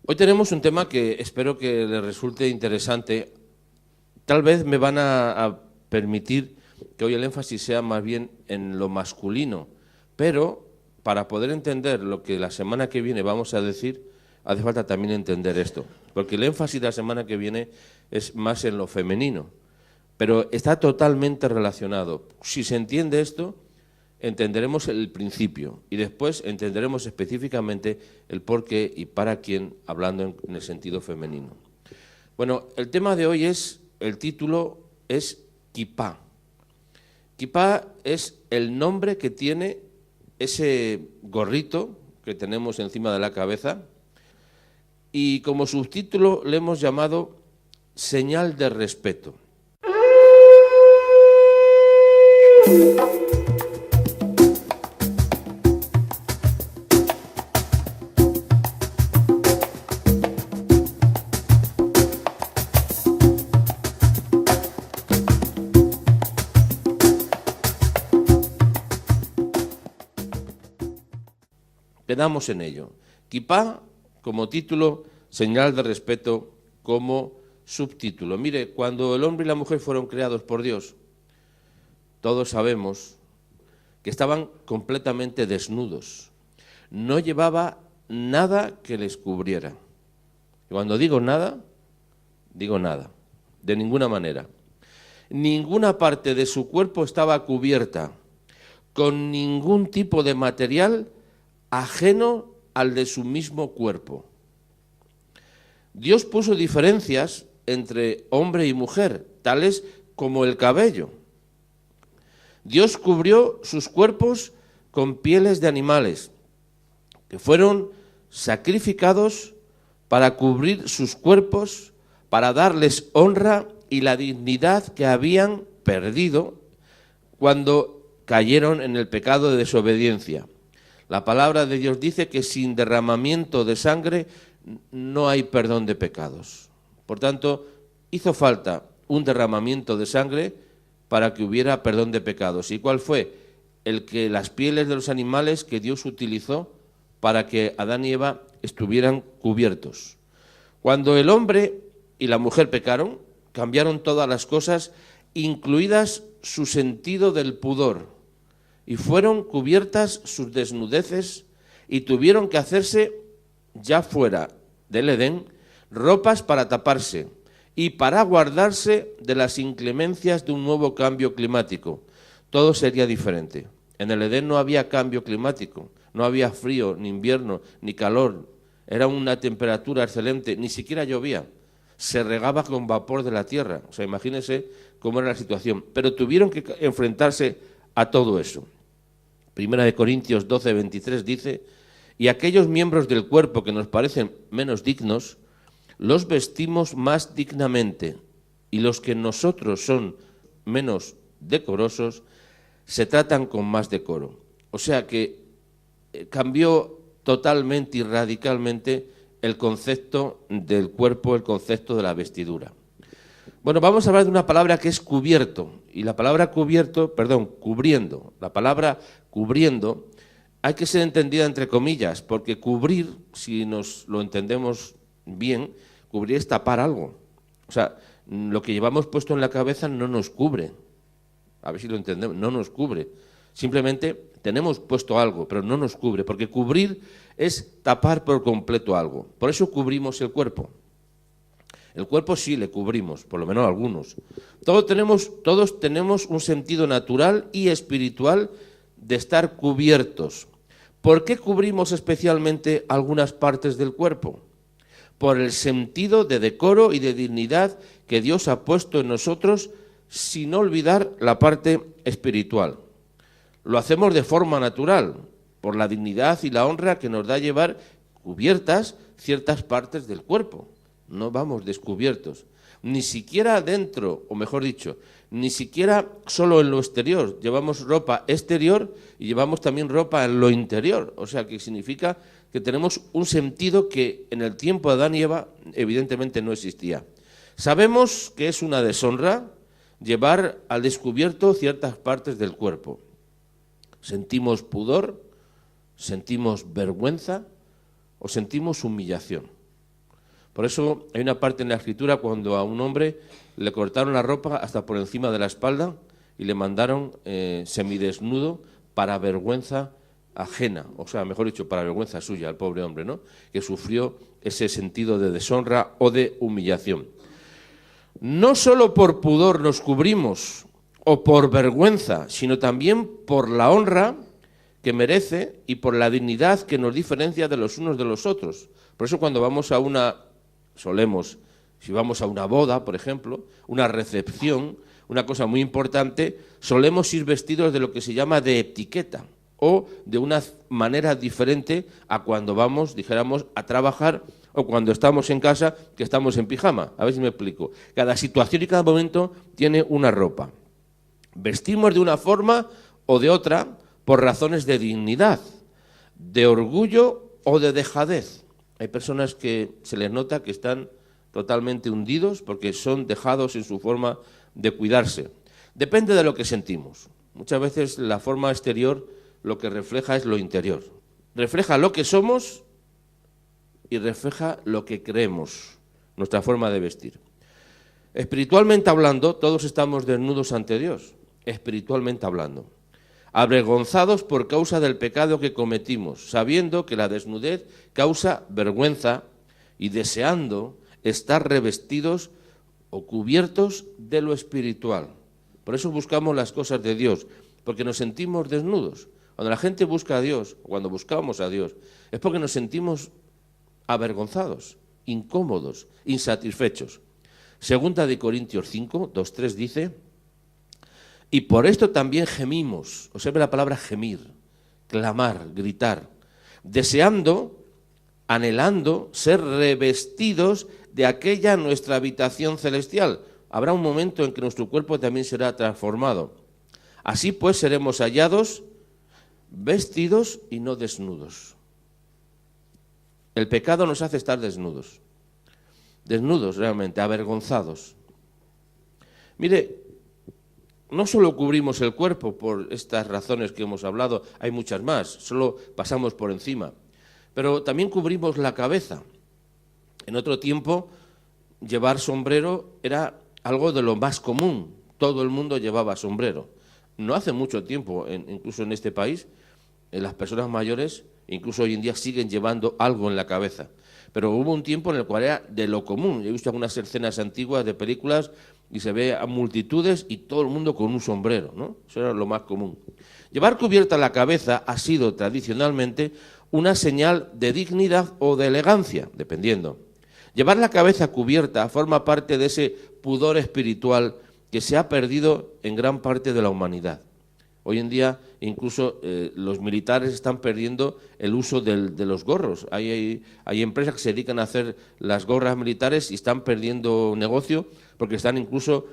Hoy tenemos un tema que espero que les resulte interesante. Tal vez me van a permitir que hoy el énfasis sea más bien en lo masculino, pero para poder entender lo que la semana que viene vamos a decir, hace falta también entender esto, porque el énfasis de la semana que viene es más en lo femenino, pero está totalmente relacionado. Si se entiende esto, entenderemos el principio y después entenderemos específicamente el por qué y para quién, hablando en el sentido femenino. Bueno, el tema de hoy el título es Kipá. Kipá es el nombre que tiene ese gorrito que tenemos encima de la cabeza y como subtítulo le hemos llamado Señal de respeto. Quedamos en ello. Kipá como título, señal de respeto como subtítulo. Mire, cuando el hombre y la mujer fueron creados por Dios, todos sabemos que estaban completamente desnudos. No llevaba nada que les cubriera. Y cuando digo nada, de ninguna manera. Ninguna parte de su cuerpo estaba cubierta con ningún tipo de material ajeno al de su mismo cuerpo. Dios puso diferencias entre hombre y mujer, tales como el cabello. Dios cubrió sus cuerpos con pieles de animales, que fueron sacrificados para cubrir sus cuerpos, para darles honra y la dignidad que habían perdido cuando cayeron en el pecado de desobediencia. La palabra de Dios dice que sin derramamiento de sangre no hay perdón de pecados. Por tanto, hizo falta un derramamiento de sangre para que hubiera perdón de pecados. ¿Y cuál fue? Las pieles de los animales que Dios utilizó para que Adán y Eva estuvieran cubiertos. Cuando el hombre y la mujer pecaron, cambiaron todas las cosas, incluidas su sentido del pudor. Y fueron cubiertas sus desnudeces y tuvieron que hacerse, ya fuera del Edén, ropas para taparse y para guardarse de las inclemencias de un nuevo cambio climático. Todo sería diferente. En el Edén no había cambio climático, no había frío, ni invierno, ni calor. Era una temperatura excelente, ni siquiera llovía. Se regaba con vapor de la tierra. O sea, imagínense cómo era la situación. Pero tuvieron que enfrentarse a todo eso. Primera de Corintios 12, 23 dice: y aquellos miembros del cuerpo que nos parecen menos dignos, los vestimos más dignamente, y los que en nosotros son menos decorosos, se tratan con más decoro. O sea que cambió totalmente y radicalmente el concepto del cuerpo, el concepto de la vestidura. Bueno, vamos a hablar de una palabra que es cubierto, y la palabra cubriendo. La palabra cubriendo hay que ser entendida entre comillas, porque cubrir, si nos lo entendemos bien, cubrir es tapar algo. O sea, lo que llevamos puesto en la cabeza no nos cubre. A ver si lo entendemos, no nos cubre. Simplemente tenemos puesto algo, pero no nos cubre, porque cubrir es tapar por completo algo. Por eso cubrimos el cuerpo. El cuerpo sí le cubrimos, por lo menos algunos. Todos tenemos un sentido natural y espiritual de estar cubiertos. ¿Por qué cubrimos especialmente algunas partes del cuerpo? Por el sentido de decoro y de dignidad que Dios ha puesto en nosotros, sin olvidar la parte espiritual. Lo hacemos de forma natural, por la dignidad y la honra que nos da llevar cubiertas ciertas partes del cuerpo. No vamos descubiertos, ni siquiera dentro, o mejor dicho, ni siquiera solo en lo exterior. Llevamos ropa exterior y llevamos también ropa en lo interior. O sea, que significa que tenemos un sentido que en el tiempo de Adán y Eva evidentemente no existía. Sabemos que es una deshonra llevar al descubierto ciertas partes del cuerpo. Sentimos pudor, sentimos vergüenza o sentimos humillación. Por eso hay una parte en la Escritura cuando a un hombre le cortaron la ropa hasta por encima de la espalda y le mandaron semidesnudo para vergüenza ajena, o sea, mejor dicho, para vergüenza suya, al pobre hombre, ¿no?, que sufrió ese sentido de deshonra o de humillación. No solo por pudor nos cubrimos o por vergüenza, sino también por la honra que merece y por la dignidad que nos diferencia de los unos de los otros. Por eso cuando vamos a si vamos a una boda, por ejemplo, una recepción, una cosa muy importante, solemos ir vestidos de lo que se llama de etiqueta o de una manera diferente a cuando vamos, dijéramos, a trabajar o cuando estamos en casa, que estamos en pijama. A ver si me explico. Cada situación y cada momento tiene una ropa. Vestimos de una forma o de otra por razones de dignidad, de orgullo o de dejadez. Hay personas que se les nota que están totalmente hundidos porque son dejados en su forma de cuidarse. Depende de lo que sentimos. Muchas veces la forma exterior lo que refleja es lo interior. Refleja lo que somos y refleja lo que creemos, nuestra forma de vestir. Espiritualmente hablando, todos estamos desnudos ante Dios, espiritualmente hablando, avergonzados por causa del pecado que cometimos, sabiendo que la desnudez causa vergüenza y deseando estar revestidos o cubiertos de lo espiritual. Por eso buscamos las cosas de Dios, porque nos sentimos desnudos. Cuando la gente busca a Dios, o cuando buscamos a Dios, es porque nos sentimos avergonzados, incómodos, insatisfechos. Segunda de Corintios 5, 2-3 dice: y por esto también gemimos, observe la palabra gemir, clamar, gritar, deseando, anhelando ser revestidos de aquella nuestra habitación celestial. Habrá un momento en que nuestro cuerpo también será transformado. Así pues seremos hallados vestidos y no desnudos. El pecado nos hace estar desnudos realmente, avergonzados. Mire, no solo cubrimos el cuerpo por estas razones que hemos hablado, hay muchas más, solo pasamos por encima, pero también cubrimos la cabeza. En otro tiempo, llevar sombrero era algo de lo más común, todo el mundo llevaba sombrero. No hace mucho tiempo, incluso en este país, las personas mayores, incluso hoy en día, siguen llevando algo en la cabeza. Pero hubo un tiempo en el cual era de lo común. He visto algunas escenas antiguas de películas y se ve a multitudes y todo el mundo con un sombrero, ¿no? Eso era lo más común. Llevar cubierta la cabeza ha sido tradicionalmente una señal de dignidad o de elegancia, dependiendo. Llevar la cabeza cubierta forma parte de ese pudor espiritual que se ha perdido en gran parte de la humanidad. Hoy en día incluso los militares están perdiendo el uso de los gorros. Hay empresas que se dedican a hacer las gorras militares y están perdiendo negocio porque están incluso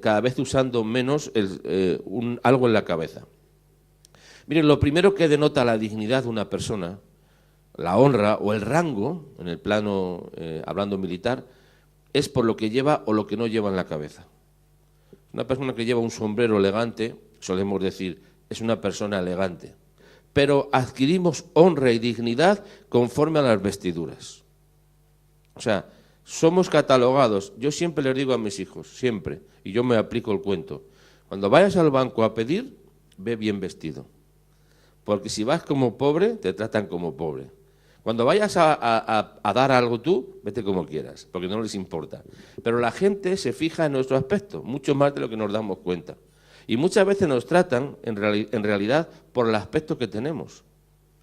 cada vez usando menos algo en la cabeza. Miren, lo primero que denota la dignidad de una persona, la honra o el rango, en el plano, hablando militar, es por lo que lleva o lo que no lleva en la cabeza. Una persona que lleva un sombrero elegante, solemos decir, es una persona elegante. Pero adquirimos honra y dignidad conforme a las vestiduras. O sea, somos catalogados. Yo siempre les digo a mis hijos, siempre, y yo me aplico el cuento, cuando vayas al banco a pedir, ve bien vestido. Porque si vas como pobre, te tratan como pobre. Cuando vayas a dar algo tú, vete como quieras, porque no les importa. Pero la gente se fija en nuestro aspecto, mucho más de lo que nos damos cuenta. Y muchas veces nos tratan, en realidad, por el aspecto que tenemos.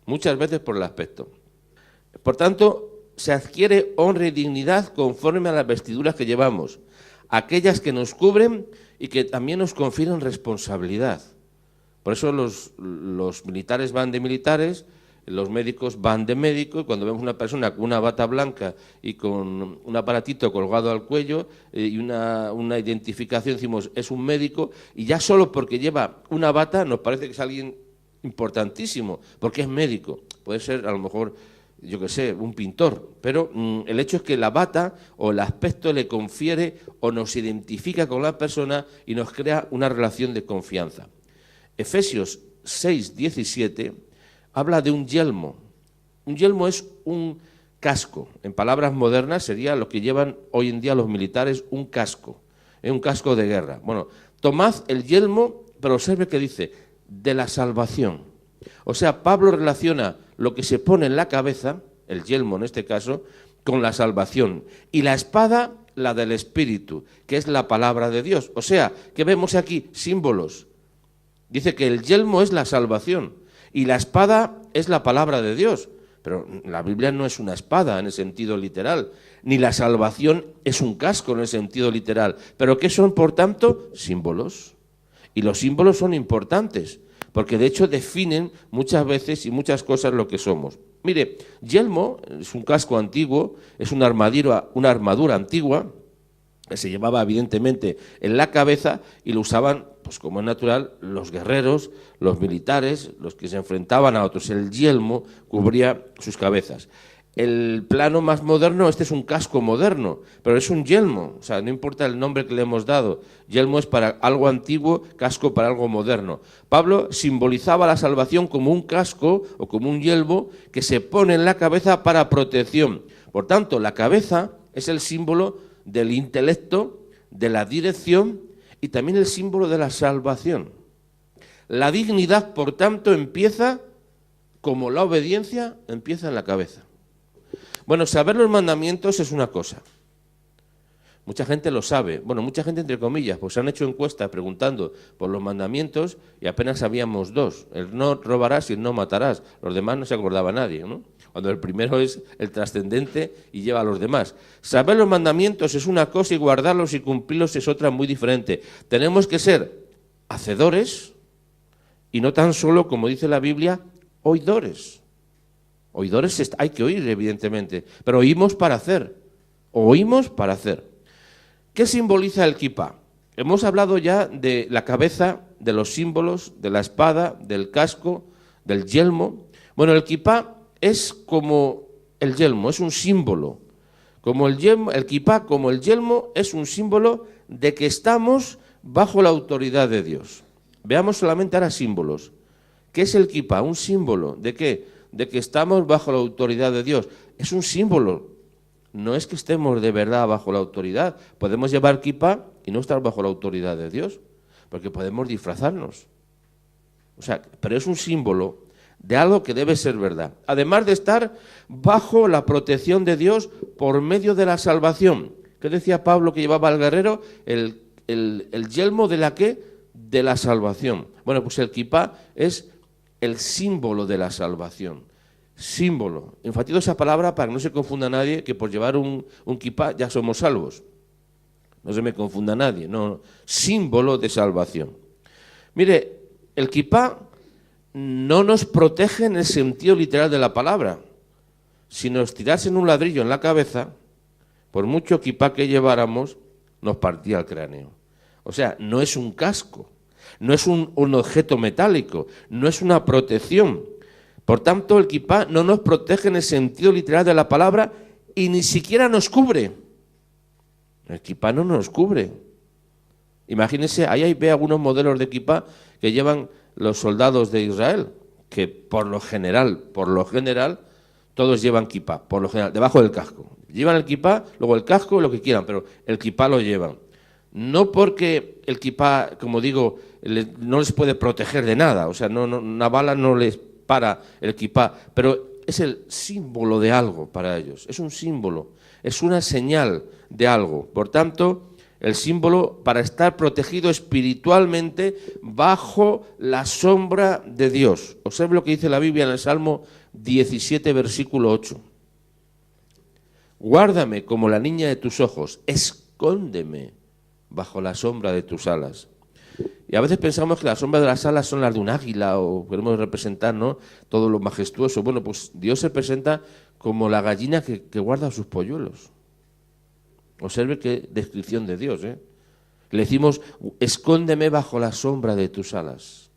Muchas veces por el aspecto. Por tanto, se adquiere honra y dignidad conforme a las vestiduras que llevamos, aquellas que nos cubren y que también nos confieren responsabilidad. Por eso los militares van de militares, los médicos van de médico, y cuando vemos una persona con una bata blanca y con un aparatito colgado al cuello y una identificación, decimos, es un médico, y ya solo porque lleva una bata nos parece que es alguien importantísimo, porque es médico. Puede ser, a lo mejor, yo qué sé, un pintor, pero el hecho es que la bata o el aspecto le confiere o nos identifica con la persona y nos crea una relación de confianza. Efesios 6:17 habla de un yelmo. Un yelmo es un casco. En palabras modernas sería lo que llevan hoy en día los militares, un casco de guerra. Bueno, tomad el yelmo, pero observe que dice, de la salvación. O sea, Pablo relaciona lo que se pone en la cabeza, el yelmo en este caso, con la salvación. Y la espada, la del Espíritu, que es la palabra de Dios. O sea, que vemos aquí símbolos. Dice que el yelmo es la salvación y la espada es la palabra de Dios. Pero la Biblia no es una espada en el sentido literal, ni la salvación es un casco en el sentido literal. ¿Pero qué son, por tanto? Símbolos. Y los símbolos son importantes, porque de hecho definen muchas veces y muchas cosas lo que somos. Mire, yelmo es un casco antiguo, es una armadura antigua, que se llevaba evidentemente en la cabeza y lo usaban, pues como es natural, los guerreros, los militares, los que se enfrentaban a otros. El yelmo cubría sus cabezas. El plano más moderno, este es un casco moderno, pero es un yelmo, o sea, no importa el nombre que le hemos dado. Yelmo es para algo antiguo, casco para algo moderno. Pablo simbolizaba la salvación como un casco o como un yelmo que se pone en la cabeza para protección. Por tanto, la cabeza es el símbolo del intelecto, de la dirección y también el símbolo de la salvación. La dignidad, por tanto, empieza, como la obediencia, empieza en la cabeza. Bueno, saber los mandamientos es una cosa. Mucha gente lo sabe, bueno, mucha gente entre comillas, pues se han hecho encuestas preguntando por los mandamientos y apenas sabíamos dos, el no robarás y el no matarás, los demás no se acordaba nadie, ¿no? Cuando el primero es el trascendente y lleva a los demás. Saber los mandamientos es una cosa y guardarlos y cumplirlos es otra muy diferente. Tenemos que ser hacedores y no tan solo, como dice la Biblia, oidores. Oidores hay que oír, evidentemente, pero oímos para hacer. Oímos para hacer. ¿Qué simboliza el kipá? Hemos hablado ya de la cabeza, de los símbolos, de la espada, del casco, del yelmo. Bueno, el kipá es como el yelmo, es un símbolo. Como el yelmo, el kipá, como el yelmo, es un símbolo de que estamos bajo la autoridad de Dios. Veamos solamente ahora símbolos. ¿Qué es el kipá? Un símbolo. ¿De qué? De que estamos bajo la autoridad de Dios. Es un símbolo. No es que estemos de verdad bajo la autoridad. Podemos llevar kipá y no estar bajo la autoridad de Dios, porque podemos disfrazarnos. O sea, pero es un símbolo de algo que debe ser verdad. Además de estar bajo la protección de Dios por medio de la salvación. ¿Qué decía Pablo que llevaba al guerrero? El yelmo de la ¿qué? De la salvación. Bueno, pues el kipá es el símbolo de la salvación. Símbolo. Enfatizo esa palabra para que no se confunda nadie que por llevar un kipá ya somos salvos. No se me confunda nadie. No, símbolo de salvación. Mire, el kipá no nos protege en el sentido literal de la palabra. Si nos tirasen un ladrillo en la cabeza, por mucho kipá que lleváramos, nos partía el cráneo. O sea, no es un casco, no es un objeto metálico, no es una protección. Por tanto, el kipá no nos protege en el sentido literal de la palabra y ni siquiera nos cubre. El kipá no nos cubre. Imagínense, ahí ve algunos modelos de kipá que llevan los soldados de Israel, que por lo general, todos llevan kipá, por lo general, debajo del casco. Llevan el kipá, luego el casco, lo que quieran, pero el kipá lo llevan. No porque el kipá, como digo, no les puede proteger de nada, o sea, una bala no les para el kipá, pero es el símbolo de algo para ellos, es un símbolo, es una señal de algo. Por tanto, el símbolo para estar protegido espiritualmente bajo la sombra de Dios. Observe lo que dice la Biblia en el Salmo 17, versículo 8. Guárdame como la niña de tus ojos, escóndeme bajo la sombra de tus alas. Y a veces pensamos que las sombras de las alas son las de un águila o queremos representar, ¿no?, todo lo majestuoso. Bueno, pues Dios se presenta como la gallina que guarda sus polluelos. Observe qué descripción de Dios, ¿eh? Le decimos, escóndeme bajo la sombra de tus alas.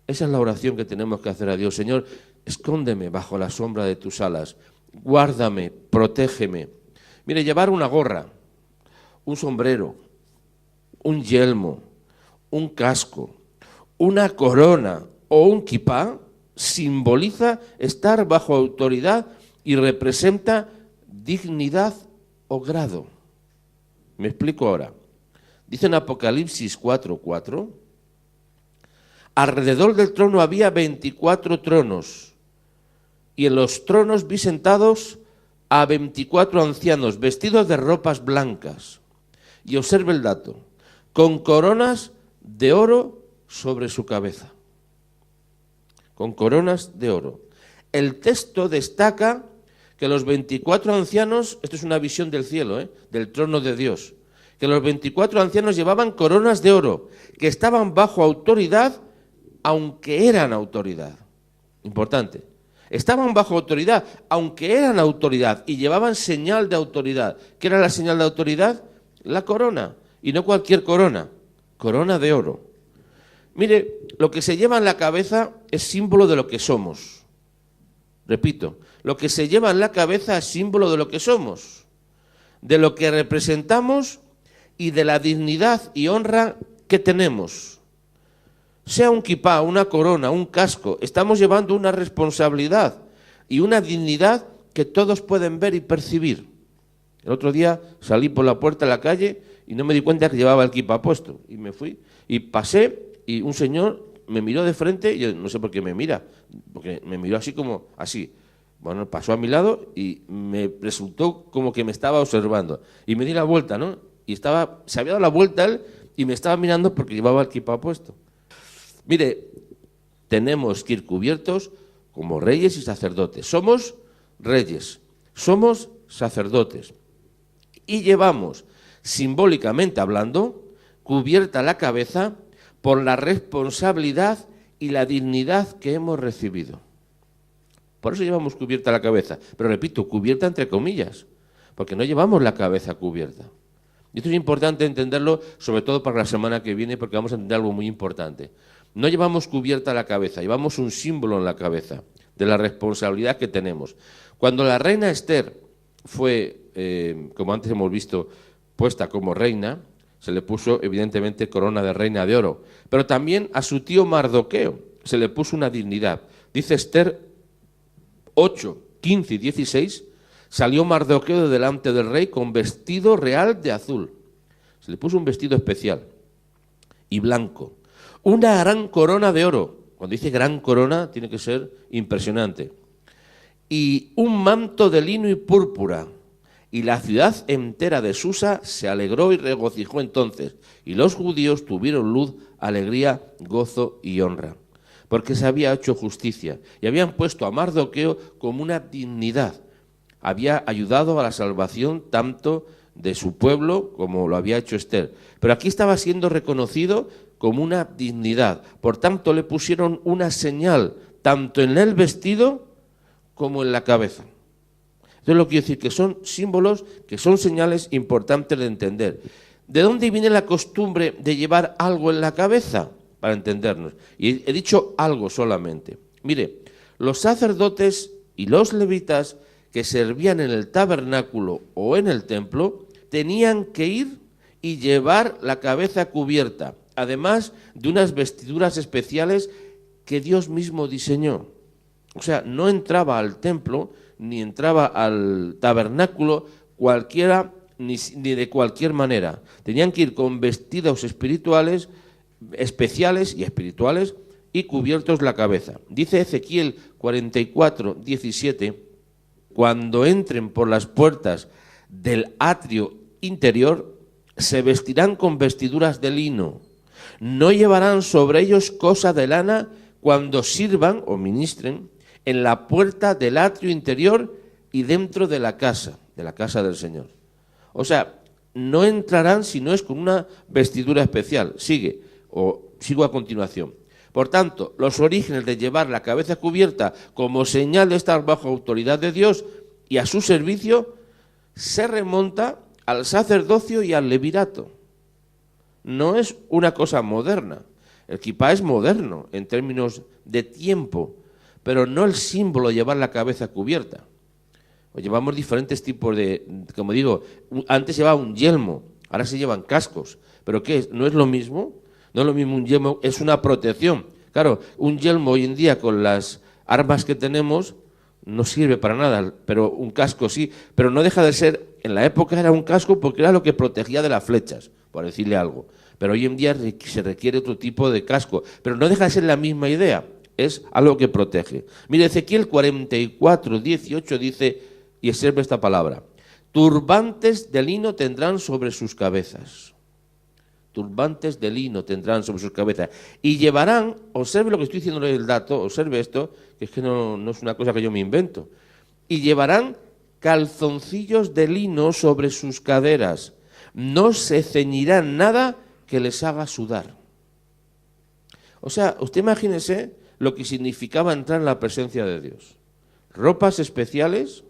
Esa es la oración que tenemos que hacer a Dios. Señor, escóndeme bajo la sombra de tus alas. Guárdame, protégeme. Mire, llevar una gorra, un sombrero, un yelmo, un casco, una corona o un kipá simboliza estar bajo autoridad y representa dignidad o grado. Me explico ahora. Dice en Apocalipsis 4:4, alrededor del trono había 24 tronos, y en los tronos vi sentados a 24 ancianos vestidos de ropas blancas. Y observe el dato, con coronas de oro sobre su cabeza. Con coronas de oro. El texto destaca que los 24 ancianos, esto es una visión del cielo, del trono de Dios, que los 24 ancianos llevaban coronas de oro, que estaban bajo autoridad, aunque eran autoridad. Importante. Estaban bajo autoridad, aunque eran autoridad, y llevaban señal de autoridad. ¿Qué era la señal de autoridad? La corona, y no cualquier corona, corona de oro. Mire, lo que se lleva en la cabeza es símbolo de lo que somos. Repito, lo que se lleva en la cabeza es símbolo de lo que somos, de lo que representamos y de la dignidad y honra que tenemos. Sea un kipá, una corona, un casco, estamos llevando una responsabilidad y una dignidad que todos pueden ver y percibir. El otro día salí por la puerta de la calle y no me di cuenta que llevaba el kipá puesto. Y me fui y pasé y un señor me miró de frente, y yo no sé por qué me mira, porque me miró así como así. Bueno, pasó a mi lado y me resultó como que me estaba observando. Y me di la vuelta, ¿no? Y se había dado la vuelta él y me estaba mirando porque llevaba el kipá puesto. Mire, tenemos que ir cubiertos como reyes y sacerdotes. Somos reyes, somos sacerdotes. Y llevamos, simbólicamente hablando, cubierta la cabeza por la responsabilidad y la dignidad que hemos recibido. Por eso llevamos cubierta la cabeza. Pero repito, cubierta entre comillas, porque no llevamos la cabeza cubierta. Y esto es importante entenderlo, sobre todo para la semana que viene, porque vamos a entender algo muy importante. No llevamos cubierta la cabeza, llevamos un símbolo en la cabeza de la responsabilidad que tenemos. Cuando la reina Esther fue, como antes hemos visto, puesta como reina, se le puso evidentemente corona de reina de oro, pero también a su tío Mardoqueo se le puso una dignidad. Dice Esther 8, 15 y 16, salió Mardoqueo de delante del rey con vestido real de azul. Se le puso un vestido especial y blanco. Una gran corona de oro. Cuando dice gran corona, tiene que ser impresionante. Y un manto de lino y púrpura. Y la ciudad entera de Susa se alegró y regocijó entonces. Y los judíos tuvieron luz, alegría, gozo y honra. Porque se había hecho justicia. Y habían puesto a Mardoqueo como una dignidad. Había ayudado a la salvación tanto de su pueblo como lo había hecho Esther. Pero aquí estaba siendo reconocido como una dignidad. Por tanto, le pusieron una señal, tanto en el vestido como en la cabeza. Entonces, lo que quiero decir que son símbolos, que son señales importantes de entender. ¿De dónde viene la costumbre de llevar algo en la cabeza? Para entendernos. Y he dicho algo solamente. Mire, los sacerdotes y los levitas que servían en el tabernáculo o en el templo tenían que ir y llevar la cabeza cubierta, además de unas vestiduras especiales que Dios mismo diseñó. O sea, no entraba al templo ni entraba al tabernáculo cualquiera ni de cualquier manera. Tenían que ir con vestidos espirituales, especiales y espirituales y cubiertos la cabeza. Dice Ezequiel 44, 17, cuando entren por las puertas del atrio interior, se vestirán con vestiduras de lino. No llevarán sobre ellos cosa de lana cuando sirvan o ministren en la puerta del atrio interior y dentro de la casa del Señor. O sea, no entrarán si no es con una vestidura especial. Sigo a continuación. Por tanto, los orígenes de llevar la cabeza cubierta como señal de estar bajo autoridad de Dios y a su servicio se remonta al sacerdocio y al levirato. No es una cosa moderna. El kipá es moderno en términos de tiempo, pero no el símbolo de llevar la cabeza cubierta. O llevamos diferentes tipos de, como digo, antes llevaba un yelmo, ahora se llevan cascos. ¿Pero qué es? ¿No es lo mismo? No es lo mismo un yelmo, es una protección. Claro, un yelmo hoy en día con las armas que tenemos, no sirve para nada, pero un casco sí, pero no deja de ser, en la época era un casco porque era lo que protegía de las flechas, por decirle algo, pero hoy en día se requiere otro tipo de casco, pero no deja de ser la misma idea, es algo que protege. Mire, Ezequiel 44, 18 dice, y observe esta palabra, turbantes de lino tendrán sobre sus cabezas. Turbantes de lino tendrán sobre sus cabezas. Y llevarán, observe lo que estoy diciendo el dato, observe esto, que es que no es una cosa que yo me invento. Y llevarán calzoncillos de lino sobre sus caderas. No se ceñirán nada que les haga sudar. O sea, usted imagínese lo que significaba entrar en la presencia de Dios. Ropas especiales,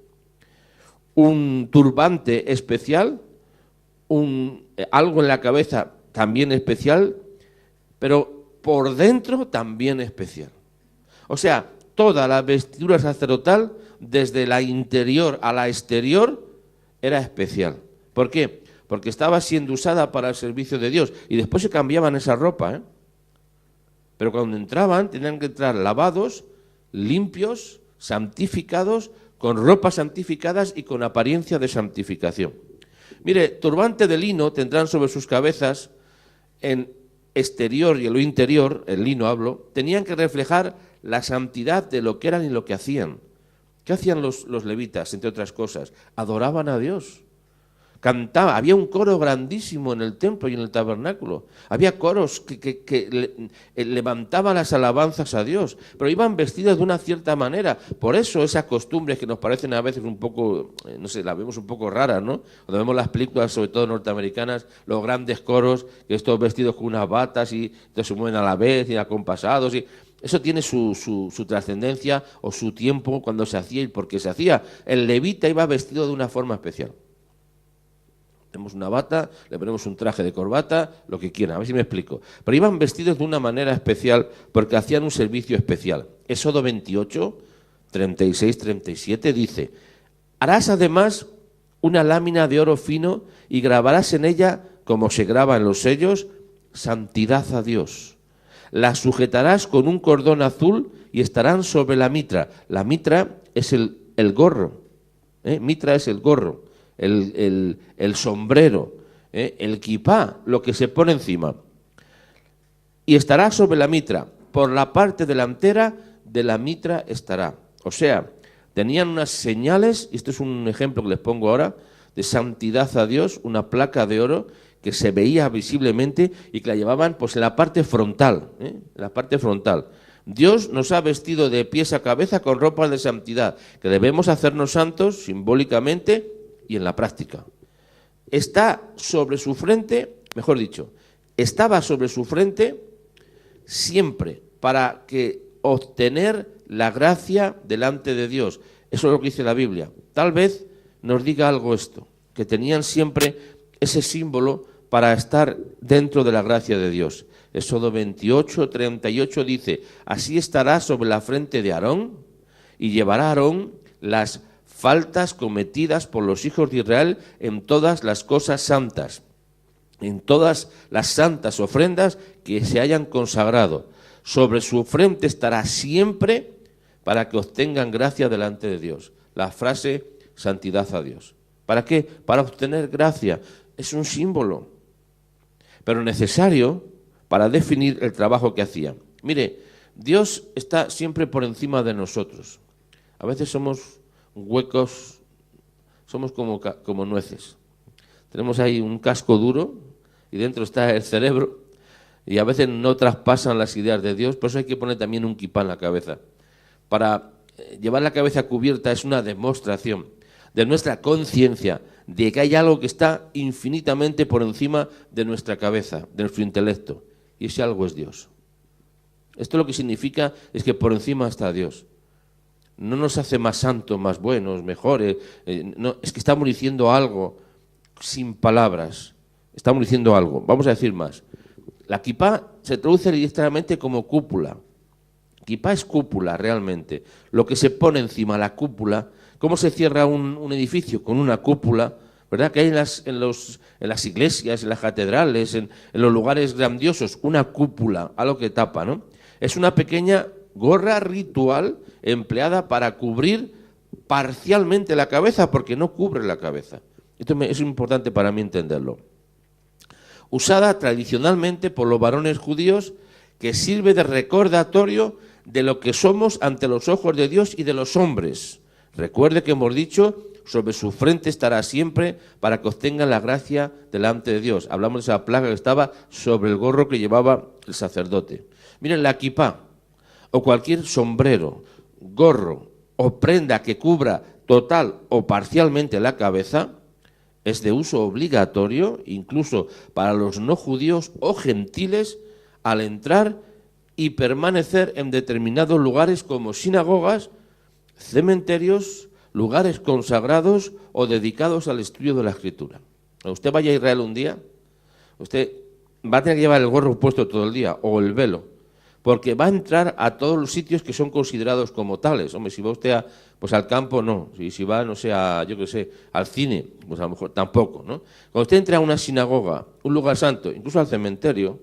un turbante especial, algo en la cabeza también especial, pero por dentro también especial. O sea, toda la vestidura sacerdotal, desde la interior a la exterior, era especial. ¿Por qué? Porque estaba siendo usada para el servicio de Dios. Y después se cambiaban esa ropa, ¿eh? Pero cuando entraban, tenían que entrar lavados, limpios, santificados, con ropas santificadas y con apariencia de santificación. Mire, turbante de lino tendrán sobre sus cabezas, en exterior y en lo interior, el lino hablo, tenían que reflejar la santidad de lo que eran y lo que hacían. ¿Qué hacían los levitas, entre otras cosas? Adoraban a Dios. Cantaban, había un coro grandísimo en el templo y en el tabernáculo. Había coros que levantaban las alabanzas a Dios, pero iban vestidos de una cierta manera. Por eso esas costumbres que nos parecen a veces un poco, no sé, las vemos un poco raras, ¿no? Cuando vemos las películas, sobre todo norteamericanas, los grandes coros, que estos vestidos con unas batas y se mueven a la vez y acompasados y... Eso tiene su trascendencia o su tiempo cuando se hacía y por qué se hacía. El levita iba vestido de una forma especial. Tenemos una bata, le ponemos un traje de corbata, lo que quieran, a ver si me explico. Pero iban vestidos de una manera especial porque hacían un servicio especial. Éxodo 28, 36, 37 dice, harás además una lámina de oro fino y grabarás en ella, como se graba en los sellos, santidad a Dios. La sujetarás con un cordón azul y estarán sobre la mitra. La mitra es el gorro, mitra es el gorro. El sombrero, el kipá, lo que se pone encima. Y estará sobre la mitra, por la parte delantera de la mitra estará. O sea, tenían unas señales, y esto es un ejemplo que les pongo ahora, de santidad a Dios, una placa de oro que se veía visiblemente y que la llevaban pues en la parte frontal, en la parte frontal. Dios nos ha vestido de pies a cabeza con ropas de santidad, que debemos hacernos santos simbólicamente y en la práctica. Está sobre su frente, mejor dicho, estaba sobre su frente siempre para que obtener la gracia delante de Dios. Eso es lo que dice la Biblia. Tal vez nos diga algo esto, que tenían siempre ese símbolo para estar dentro de la gracia de Dios. Éxodo 28, 38 dice, así estará sobre la frente de Aarón y llevará a Aarón las faltas cometidas por los hijos de Israel en todas las cosas santas, en todas las santas ofrendas que se hayan consagrado. Sobre su frente estará siempre para que obtengan gracia delante de Dios. La frase santidad a Dios. ¿Para qué? Para obtener gracia. Es un símbolo, pero necesario para definir el trabajo que hacían. Mire, Dios está siempre por encima de nosotros. A veces somos huecos, somos como nueces. Tenemos ahí un casco duro y dentro está el cerebro y a veces no traspasan las ideas de Dios, por eso hay que poner también un kipá en la cabeza. Para llevar la cabeza cubierta es una demostración de nuestra conciencia de que hay algo que está infinitamente por encima de nuestra cabeza, de nuestro intelecto, y ese algo es Dios. Esto lo que significa es que por encima está Dios. No nos hace más santos, más buenos, mejores. No, es que estamos diciendo algo sin palabras. Estamos diciendo algo. Vamos a decir más. La kipá se traduce literalmente como cúpula. Kipá es cúpula realmente. Lo que se pone encima, la cúpula. ¿Cómo se cierra un edificio? Con una cúpula. ¿Verdad? Que hay en las iglesias, en las catedrales, en los lugares grandiosos. Una cúpula, algo que tapa, ¿no? Es una pequeña gorra ritual empleada para cubrir parcialmente la cabeza porque no cubre la cabeza. Esto es importante para mí entenderlo. Usada tradicionalmente por los varones judíos, que sirve de recordatorio de lo que somos ante los ojos de Dios y de los hombres. Recuerde que hemos dicho, sobre su frente estará siempre para que obtengan la gracia delante de Dios. Hablamos de esa plaga que estaba sobre el gorro que llevaba el sacerdote. Miren, la kipá, o cualquier sombrero, gorro o prenda que cubra total o parcialmente la cabeza, es de uso obligatorio, incluso para los no judíos o gentiles, al entrar y permanecer en determinados lugares como sinagogas, cementerios, lugares consagrados o dedicados al estudio de la Escritura. Cuando usted vaya a Israel un día, usted va a tener que llevar el gorro puesto todo el día, o el velo, porque va a entrar a todos los sitios que son considerados como tales. Hombre, si va usted pues al campo, no. Si va, no sé, yo qué sé, al cine, pues a lo mejor tampoco, ¿no? Cuando usted entra a una sinagoga, un lugar santo, incluso al cementerio,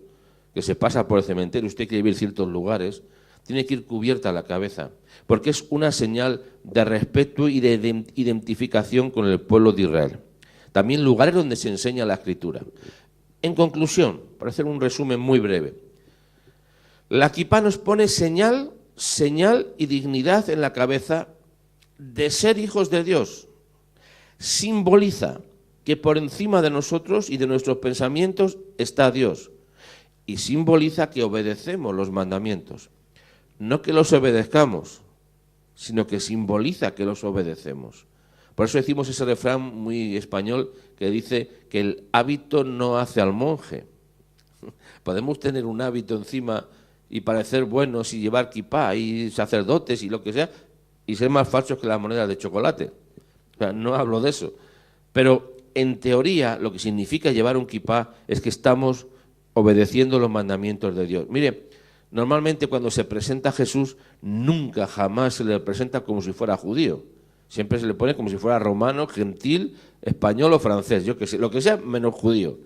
que se pasa por el cementerio, usted quiere ir a ciertos lugares, tiene que ir cubierta la cabeza, porque es una señal de respeto y de identificación con el pueblo de Israel. También lugares donde se enseña la Escritura. En conclusión, para hacer un resumen muy breve, la kipá nos pone señal y dignidad en la cabeza de ser hijos de Dios. Simboliza que por encima de nosotros y de nuestros pensamientos está Dios. Y simboliza que obedecemos los mandamientos. No que los obedezcamos, sino que simboliza que los obedecemos. Por eso decimos ese refrán muy español que dice que el hábito no hace al monje. Podemos tener un hábito encima y parecer buenos y llevar kipá y sacerdotes y lo que sea y ser más falsos que las monedas de chocolate. O sea, no hablo de eso. Pero en teoría lo que significa llevar un kipá es que estamos obedeciendo los mandamientos de Dios. Mire, normalmente cuando se presenta a Jesús, nunca jamás se le presenta como si fuera judío. Siempre se le pone como si fuera romano, gentil, español o francés, yo que sé, lo que sea menos judío.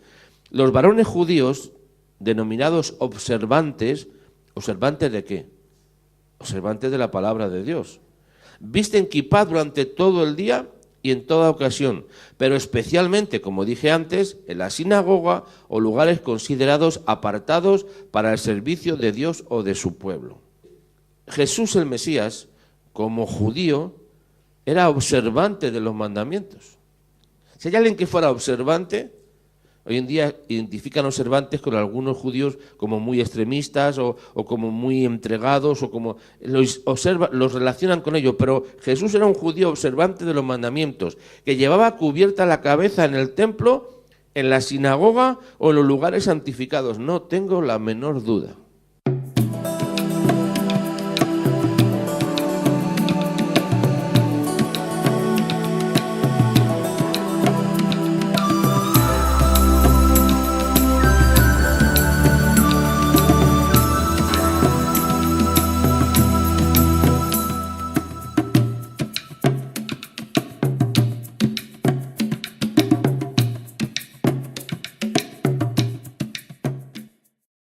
Los varones judíos, denominados observantes, ¿observantes de qué? Observantes de la palabra de Dios. Visten kipá durante todo el día y en toda ocasión, pero especialmente, como dije antes, en la sinagoga o lugares considerados apartados para el servicio de Dios o de su pueblo. Jesús el Mesías, como judío, era observante de los mandamientos. Si hay alguien que fuera observante, hoy en día identifican observantes con algunos judíos como muy extremistas o como muy entregados o como los relacionan con ellos, pero Jesús era un judío observante de los mandamientos, que llevaba cubierta la cabeza en el templo, en la sinagoga o en los lugares santificados. No tengo la menor duda.